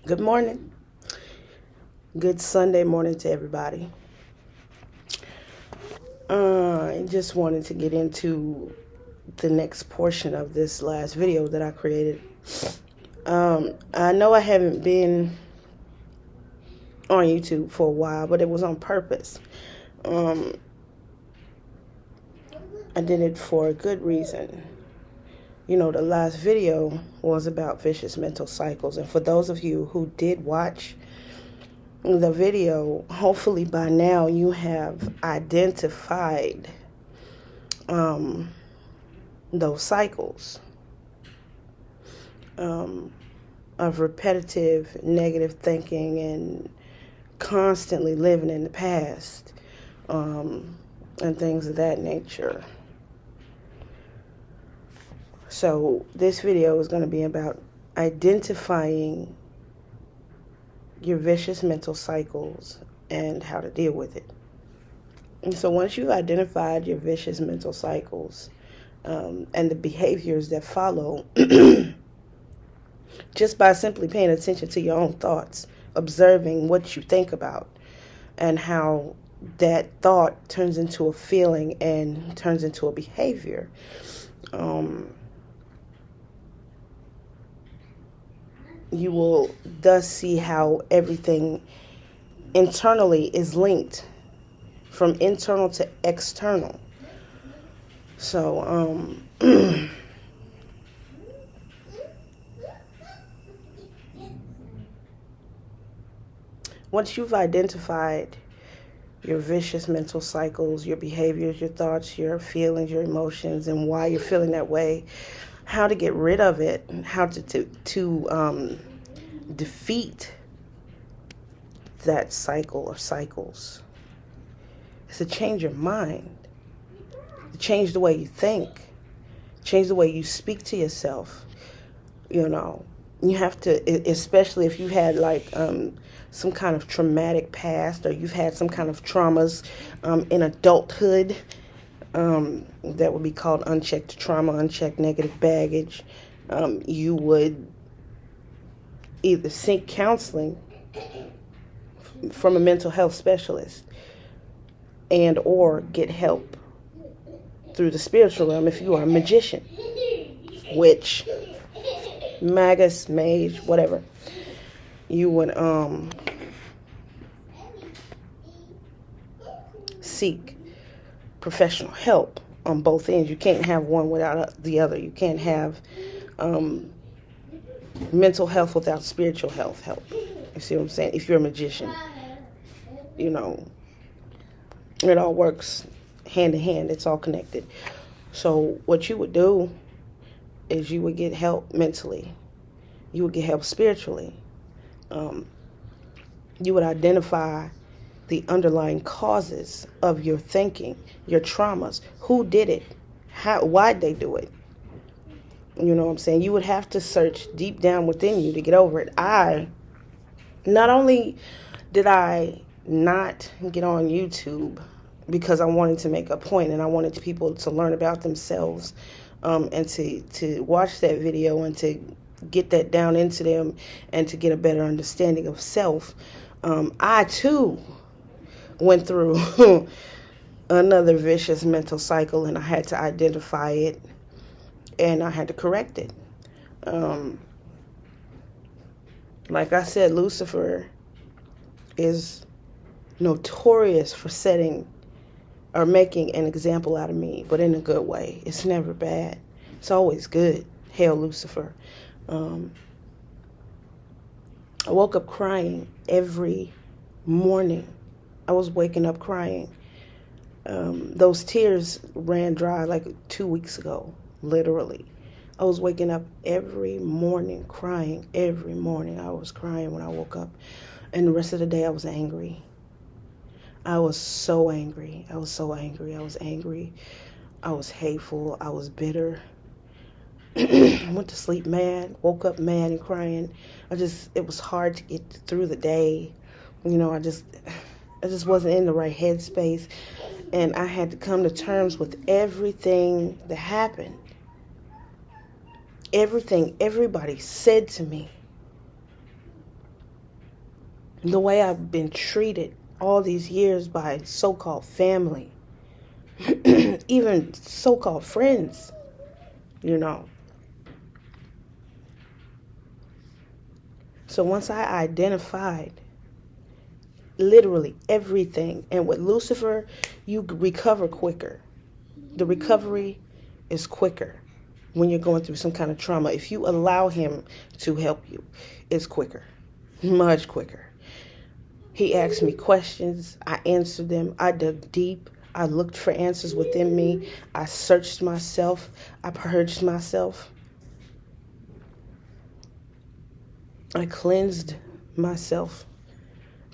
Good morning. Good Sunday morning to everybody. I just wanted to get into the next portion of this last video that I created. I know I haven't been on YouTube for a while, but it was on purpose. I did it for a good reason. You know, the last video was about vicious mental cycles. And for those of you who did watch the video, hopefully by now you have identified those cycles of repetitive negative thinking and constantly living in the past and things of that nature. So this video is going to be about identifying your vicious mental cycles and how to deal with it. And so once you've identified your vicious mental cycles and the behaviors that follow, just by simply paying attention to your own thoughts, observing what you think about and how that thought turns into a feeling and turns into a behavior, you will thus see how everything internally is linked from internal to external. So, once you've identified your vicious mental cycles, your behaviors, your thoughts, your feelings, your emotions, and why you're feeling that way, how to get rid of it, and how to defeat that cycle or cycles, is to change your mind, to change the way you think, change the way you speak to yourself. You know, you have to, especially if you had like some kind of traumatic past, or you've had some kind of traumas in adulthood, that would be called unchecked trauma, unchecked negative baggage. You would either seek counseling from a mental health specialist and or get help through the spiritual realm if you are a magician, witch, magus, mage, whatever. You would seek professional help on both ends. You can't have one without the other. You can't have mental health without spiritual health help. You see what I'm saying? If you're a magician, you know, it all works hand in hand. It's all connected. So what you would do is you would get help mentally. You would get help spiritually. You would identify the underlying causes of your thinking, your traumas. Who did it? Why'd they do it? You know what I'm saying? You would have to search deep down within you to get over it. Not only did I not get on YouTube because I wanted to make a point and I wanted people to learn about themselves, and to watch that video and to get that down into them and to get a better understanding of self, I too went through another vicious mental cycle, and I had to identify it and I had to correct it. Like I said, Lucifer is notorious for setting or making an example out of me, but in a good way. It's never bad. It's always good. Hail Lucifer. I woke up crying every morning. I was waking up crying. Those tears ran dry like 2 weeks ago, literally. I was waking up every morning crying. Every morning I was crying when I woke up. And the rest of the day I was angry. I was so angry. I was angry. I was hateful. I was bitter. I went to sleep mad, woke up mad and crying. It was hard to get through the day. You know, I just wasn't in the right headspace. And I had to come to terms with everything that happened. Everything everybody said to me. The way I've been treated all these years by so-called family, even so-called friends, you know. So once I identified literally everything, and with Lucifer, you recover quicker. The recovery is quicker when you're going through some kind of trauma. If you allow him to help you, it's quicker, much quicker. He asked me questions. I answered them. I dug deep. I looked for answers within me. I searched myself. I purged myself. I cleansed myself.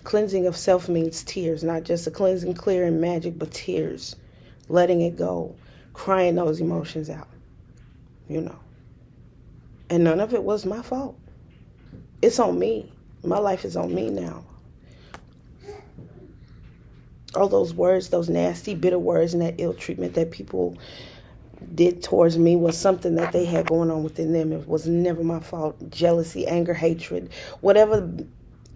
Cleansing of self means tears, not just a cleansing clear and magic, but tears. Letting it go. Crying those emotions out. You know. And none of it was my fault. It's on me. My life is on me now. All those words, those nasty, bitter words and that ill treatment that people did towards me was something that they had going on within them. It was never my fault. Jealousy, anger, hatred, whatever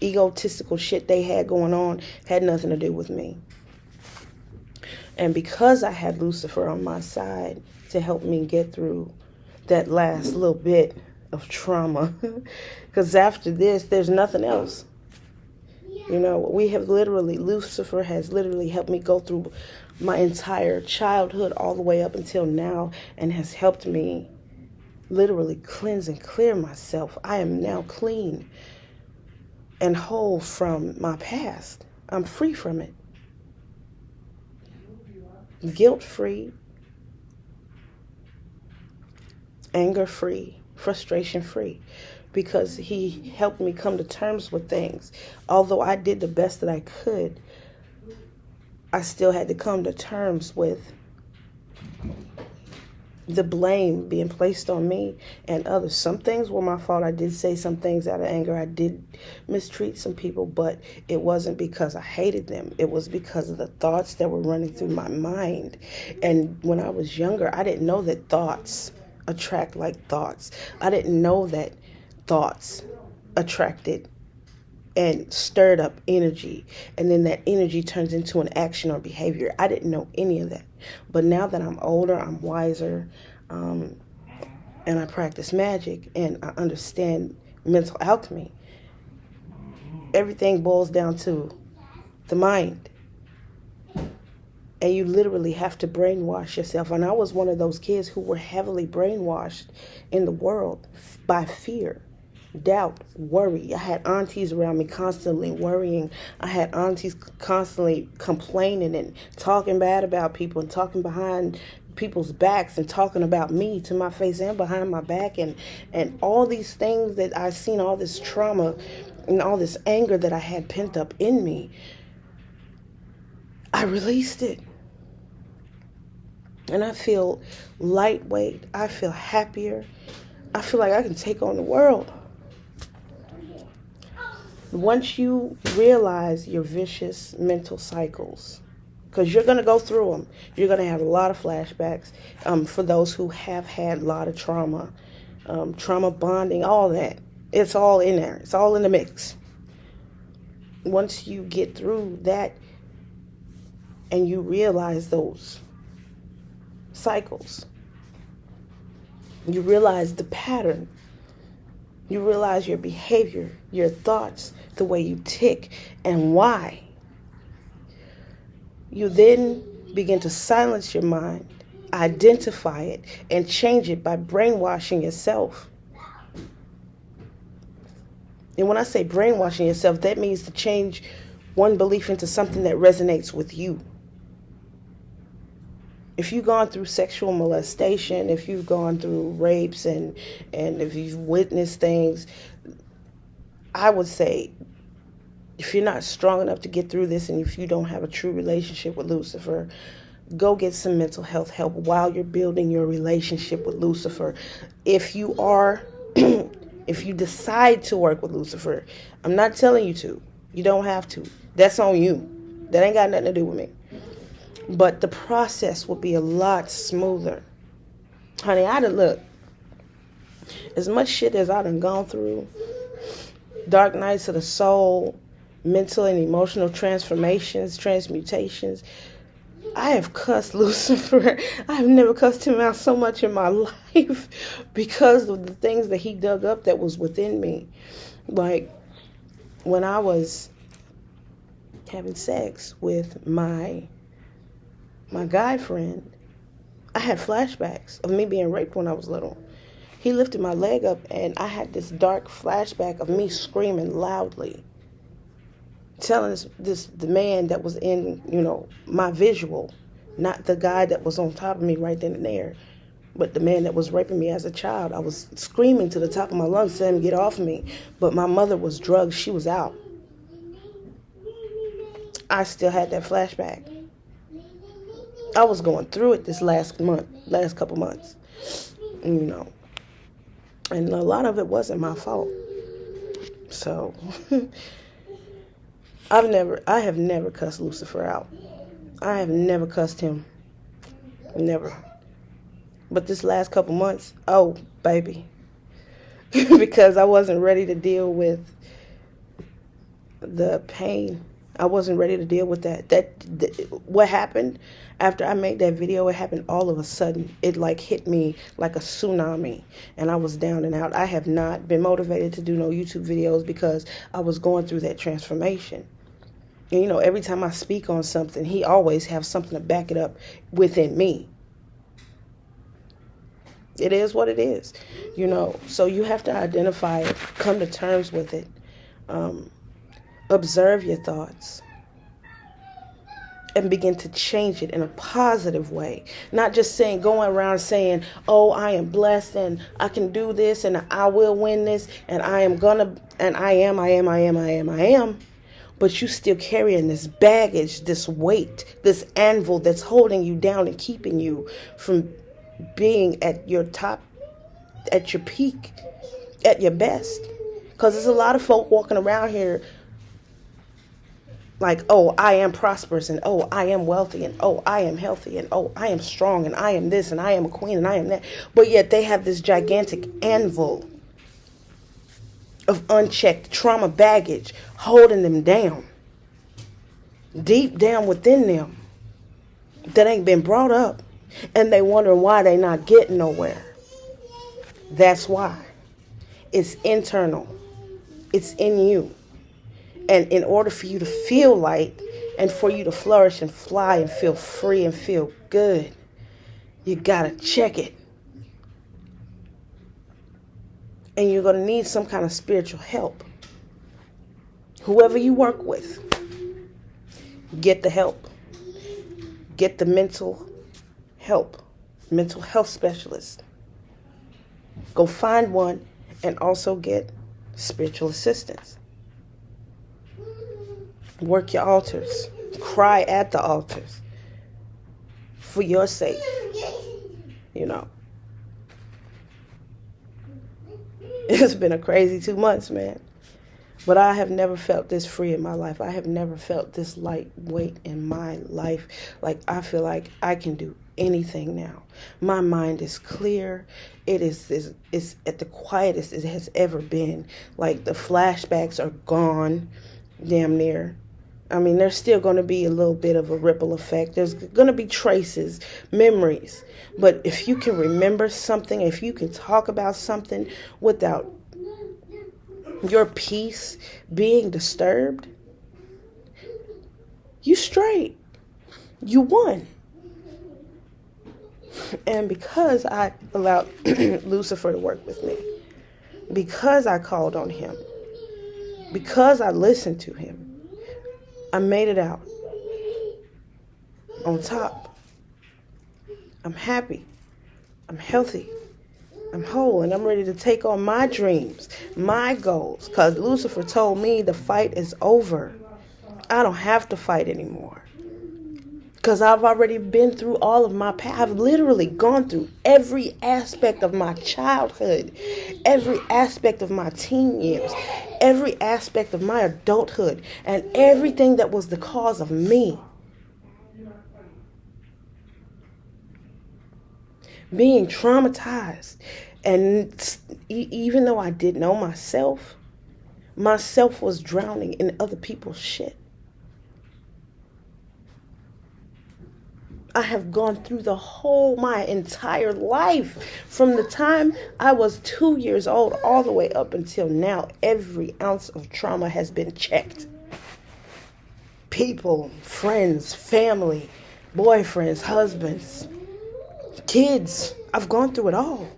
egotistical shit they had going on had nothing to do with me. And because I had Lucifer on my side to help me get through that last little bit of trauma, because after this, there's nothing else. You know, Lucifer has literally helped me go through my entire childhood all the way up until now, and has helped me literally cleanse and clear myself. I am now clean and whole from my past. I'm free from it. Guilt-free, anger-free, frustration-free. Because he helped me come to terms with things. Although I did the best that I could, I still had to come to terms with the blame being placed on me and others. Some things were my fault. I did say some things out of anger. I did mistreat some people, but it wasn't because I hated them. It was because of the thoughts that were running through my mind. And when I was younger, I didn't know that thoughts attract like thoughts. I didn't know that thoughts attracted and stirred up energy, and then that energy turns into an action or behavior. I didn't know any of that. But now that I'm older, I'm wiser, and I practice magic, and I understand mental alchemy, everything boils down to the mind. And you literally have to brainwash yourself. And I was one of those kids who were heavily brainwashed in the world by fear, doubt, worry. I had aunties around me constantly worrying. I had aunties constantly complaining and talking bad about people and talking behind people's backs and talking about me to my face and behind my back, and all these things that I've seen, all this trauma and all this anger that I had pent up in me. I released it. And I feel lightweight. I feel happier. I feel like I can take on the world. Once you realize your vicious mental cycles, because you're going to go through them, you're going to have a lot of flashbacks. For those who have had a lot of trauma, trauma bonding, all that, it's all in there. It's all in the mix. Once you get through that and you realize those cycles, you realize the pattern, you realize your behavior, your thoughts, the way you tick, and why. You then begin to silence your mind, identify it, and change it by brainwashing yourself. And when I say brainwashing yourself, that means to change one belief into something that resonates with you. If you've gone through sexual molestation, if you've gone through rapes, and if you've witnessed things, I would say, if you're not strong enough to get through this, and if you don't have a true relationship with Lucifer, go get some mental health help while you're building your relationship with Lucifer. If you are, if you decide to work with Lucifer, I'm not telling you to. You don't have to. That's on you. That ain't got nothing to do with me. But the process will be a lot smoother. Honey, look, as much shit as I done gone through, dark nights of the soul, mental and emotional transformations, transmutations. I have cussed Lucifer. I have never cussed him out so much in my life because of the things that he dug up that was within me. Like when I was having sex with my guy friend, I had flashbacks of me being raped when I was little. He lifted my leg up and I had this dark flashback of me screaming loudly, telling the man that was in, my visual, not the guy that was on top of me right then and there, but the man that was raping me as a child. I was screaming to the top of my lungs, saying, "Get off me." But my mother was drugged. She was out. I still had that flashback. I was going through it this last couple months, and a lot of it wasn't my fault. So I have never cussed Lucifer out. I have never cussed him. Never. But this last couple months, oh, baby. Because I wasn't ready to deal with the pain. I wasn't ready to deal with that. What happened after I made that video, it happened all of a sudden. It hit me like a tsunami, and I was down and out. I have not been motivated to do no YouTube videos because I was going through that transformation. And, every time I speak on something, he always has something to back it up within me. It is what it is, So you have to identify it, come to terms with it, observe your thoughts, and begin to change it in a positive way. Not just going around saying, "Oh, I am blessed and I can do this and I will win this and I am gonna and I am." But you still carrying this baggage, this weight, this anvil that's holding you down and keeping you from being at your top, at your peak, at your best. Because there's a lot of folk walking around here like, "Oh, I am prosperous, and oh, I am wealthy, and oh, I am healthy, and oh, I am strong, and I am this, and I am a queen, and I am that." But yet they have this gigantic anvil of unchecked trauma baggage holding them down, deep down within them, that ain't been brought up, and they wondering why they not getting nowhere. That's why. It's internal. It's in you. And in order for you to feel light and for you to flourish and fly and feel free and feel good, you gotta check it. And you're going to need some kind of spiritual help. Whoever you work with, get the help. Get the mental help, mental health specialist. Go find one and also get spiritual assistance. Work your altars. Cry at the altars for your sake, It's been a crazy 2 months, man. But I have never felt this free in my life. I have never felt this lightweight in my life. Like, I feel like I can do anything now. My mind is clear. It's at the quietest it has ever been. Like, the flashbacks are gone, damn near. I mean, there's still going to be a little bit of a ripple effect. There's going to be traces, memories. But if you can remember something, if you can talk about something without your peace being disturbed, you straight. You won. And because I allowed Lucifer to work with me, because I called on him, because I listened to him, I made it out on top. I'm happy. I'm healthy. I'm whole, and I'm ready to take on my dreams, my goals, because Lucifer told me the fight is over. I don't have to fight anymore, because I've already been through all of my past. I've literally gone through every aspect of my childhood, every aspect of my teen years, every aspect of my adulthood, and everything that was the cause of me being traumatized. And even though I didn't know myself, Myself was drowning in other people's shit. I have gone through my entire life. From the time I was 2 years old all the way up until now, every ounce of trauma has been checked. People, friends, family, boyfriends, husbands, kids. I've gone through it all.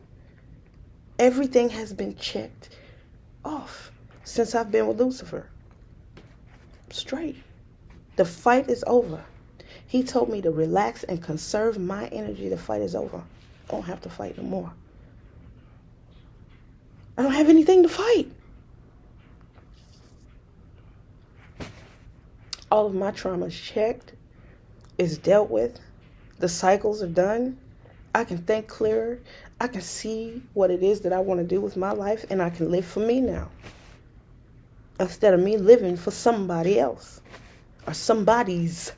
Everything has been checked off since I've been with Lucifer. Straight. The fight is over. He told me to relax and conserve my energy. The fight is over. I don't have to fight no more. I don't have anything to fight. All of my trauma is checked, is dealt with. The cycles are done. I can think clearer. I can see what it is that I want to do with my life, and I can live for me now. Instead of me living for somebody else or somebody's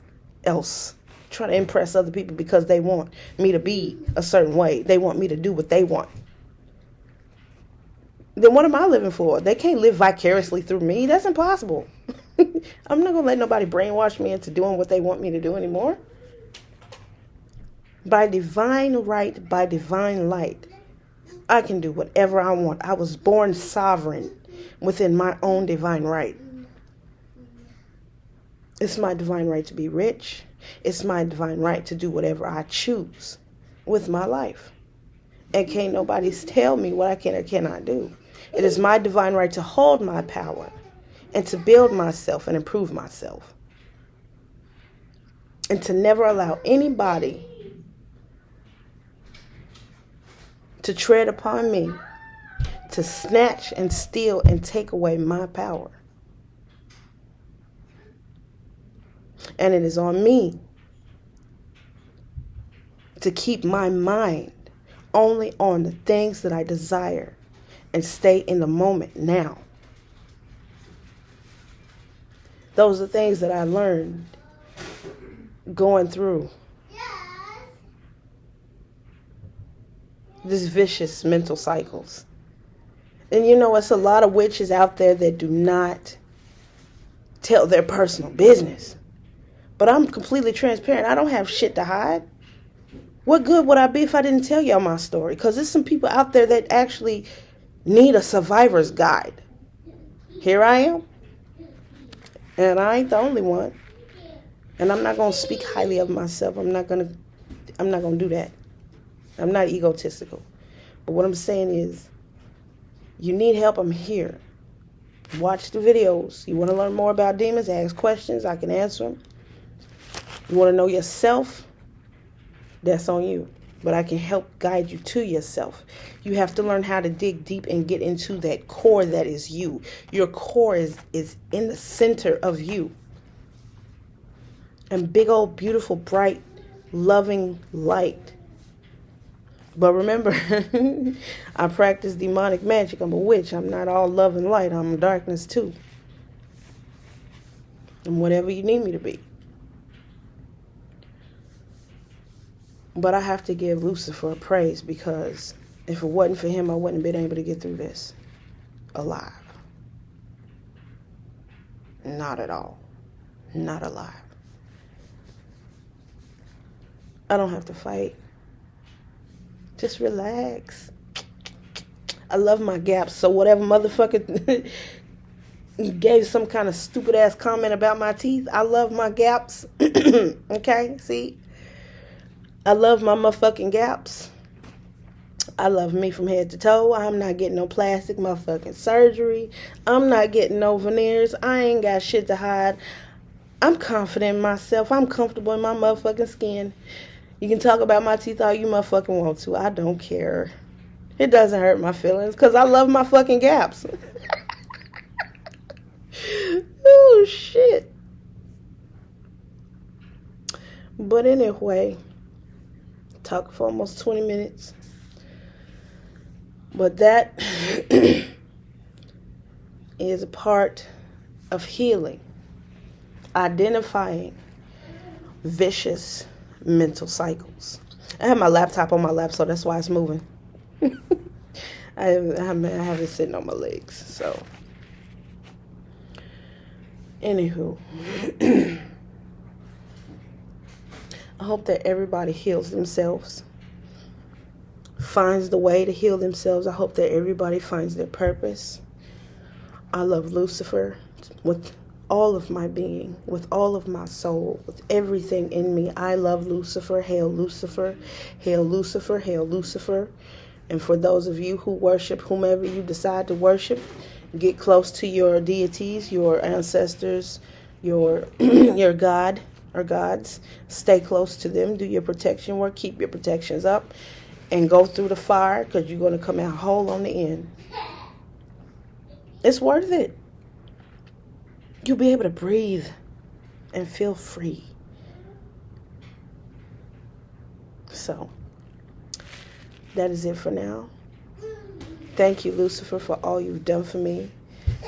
else. Try to impress other people because they want me to be a certain way. They want me to do what they want. Then what am I living for? They can't live vicariously through me. That's impossible. I'm not going to let nobody brainwash me into doing what they want me to do anymore. By divine right, by divine light, I can do whatever I want. I was born sovereign within my own divine right. It's my divine right to be rich. It's my divine right to do whatever I choose with my life. And can't nobody tell me what I can or cannot do. It is my divine right to hold my power and to build myself and improve myself. And to never allow anybody to tread upon me, to snatch and steal and take away my power. And it is on me to keep my mind only on the things that I desire and stay in the moment now. Those are things that I learned going through this vicious mental cycles. And it's a lot of witches out there that do not tell their personal business. But I'm completely transparent. I don't have shit to hide. What good would I be if I didn't tell y'all my story? Because there's some people out there that actually need a survivor's guide. Here I am. And I ain't the only one. And I'm not going to speak highly of myself. I'm not going to do that. I'm not egotistical. But what I'm saying is, you need help, I'm here. Watch the videos. You want to learn more about demons? Ask questions. I can answer them. You want to know yourself? That's on you. But I can help guide you to yourself. You have to learn how to dig deep and get into that core that is you. Your core is in the center of you. And big old, beautiful, bright, loving light. But remember, I practice demonic magic. I'm a witch. I'm not all love and light. I'm darkness too. I'm whatever you need me to be. But I have to give Lucifer praise, because if it wasn't for him, I wouldn't have been able to get through this alive. Not at all. Not alive. I don't have to fight. Just relax. I love my gaps. So whatever motherfucker gave some kind of stupid ass comment about my teeth, I love my gaps. Okay, see? I love my motherfucking gaps. I love me from head to toe. I'm not getting no plastic motherfucking surgery. I'm not getting no veneers. I ain't got shit to hide. I'm confident in myself. I'm comfortable in my motherfucking skin. You can talk about my teeth all you motherfucking want to. I don't care. It doesn't hurt my feelings because I love my fucking gaps. Oh, shit. But anyway, talk for almost 20 minutes. But that is a part of healing. Identifying vicious mental cycles. I have my laptop on my lap, so that's why it's moving. I have it sitting on my legs, so Anywho, I hope that everybody heals themselves, finds the way to heal themselves. I hope that everybody finds their purpose. I love Lucifer with all of my being, with all of my soul, with everything in me. I love Lucifer. Hail Lucifer. Hail Lucifer. Hail Lucifer. And for those of you who worship whomever you decide to worship, get close to your deities, your ancestors, your your God or gods. Stay close to them. Do your protection work. Keep your protections up. And go through the fire, because you're going to come out whole on the end. It's worth it. You'll be able to breathe and feel free. So, that is it for now. Thank you, Lucifer, for all you've done for me.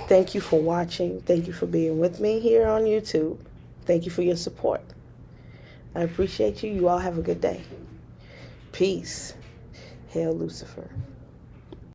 Thank you for watching. Thank you for being with me here on YouTube. Thank you for your support. I appreciate you. You all have a good day. Peace. Hail Lucifer.